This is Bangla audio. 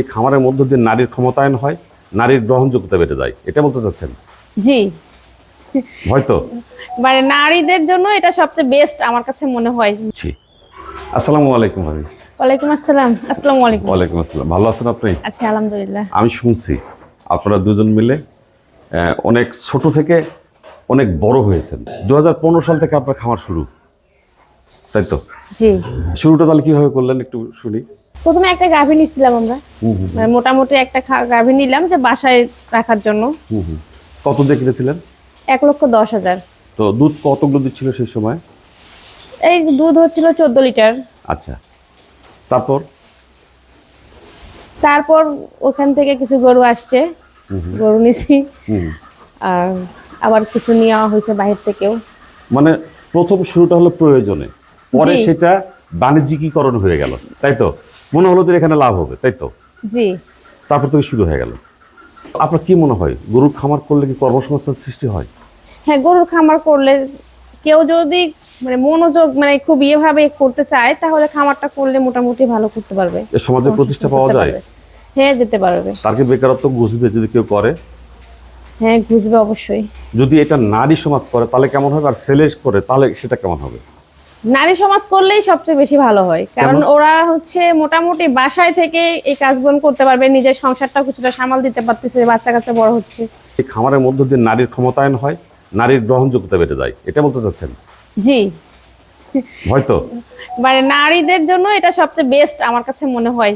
এই খামারের মধ্য দিয়ে নারীর ক্ষমতায়ন হয়, নারীর গ্রহণযোগ্যতা বেড়ে যায়, এটা বলতে চাচ্ছেন? জি, হয়তো। মানে নারীদের জন্য এটা সবচেয়ে বেস্ট আমার কাছে মনে হয়। জি। আসসালামু আলাইকুম ভাবি। ওয়ালাইকুম আসসালাম। আসসালামু আলাইকুম। ওয়ালাইকুম আসসালাম। ভালো আছেন আপনি? আচ্ছা, আলহামদুলিল্লাহ। আমি শুনছি আপনারা দুজন মিলে অনেক ছোট থেকে অনেক বড় হয়েছেন। 2015 সাল থেকে আপনার খামার শুরু, তাই তো? জি, শুরুটা তাহলে কিভাবে করলেন একটু শুনি। প্রথমে একটা গাভী নিছিলাম আমরা, মানে মোটামুটি একটা গাভী নিলাম যে বাসায় রাখার জন্য। কত দিয়ে কিনেছিলেন? 1,10,000। তো দুধ কতগুলো দিচ্ছিল সেই সময়? এই দুধ হচ্ছিল 14 লিটার। আচ্ছা, তারপর? তারপর ওখান থেকে কিছু গরু আসছে, গরু নিছি। আর আবার কিছু নেওয়া হয়েছে বাহির থেকেও। মানে প্রথম শুরুটা হলো প্রয়োজনে, পরে জি। সেটা বাণিজ্যিকীকরণ হয়ে গেল, তাই তো? মনে হলো যে এখানে লাভ হবে, তাই তো? জি, তারপর থেকে শুরু হয়ে গেল। আপনার কি মনে হয় গরুর খামার করলে কি কর্মসংস্থান সৃষ্টি হয়? হ্যাঁ, গরুর খামার করলে কেউ যদি মানে মনোযোগ মানে খুব ইয়েভাবে করতে চায় তাহলে খামারটা করলে মোটামুটি ভালো করতে পারবে। এ সমাজে প্রতিষ্ঠা পাওয়া করতে যায়? পারবে। হ্যাঁ, যেতে পারবে। তার কি বেকারত্ব ঘুষবে যদি কেউ করে? হ্যাঁ, বুঝবে অবশ্যই। যদি এটা নারী সমাজ করে তাহলে কেমন হবে, আর ছেলে করে তাহলে সেটা কেমন হবে? নারী সমাজ করলেই সবচেয়ে বেশি ভালো হয়, কারণ ওরা হচ্ছে মোটামুটি বাসায় থেকে এই কাজগুলো করতে পারবে, নিজের সংসারটা কিছুটা সামাল দিতে পারতেছে, বাচ্চা কাচ্চা বড় হচ্ছে। এই খামারের মধ্য দিয়ে নারীর ক্ষমতায়ন হয়, নারীর গ্রহণযোগ্যতা বেড়ে যায়, এটা বলতে চাচ্ছেন? জি, হয়তো। মানে নারীদের জন্য এটা সবচেয়ে বেস্ট আমার কাছে মনে হয়।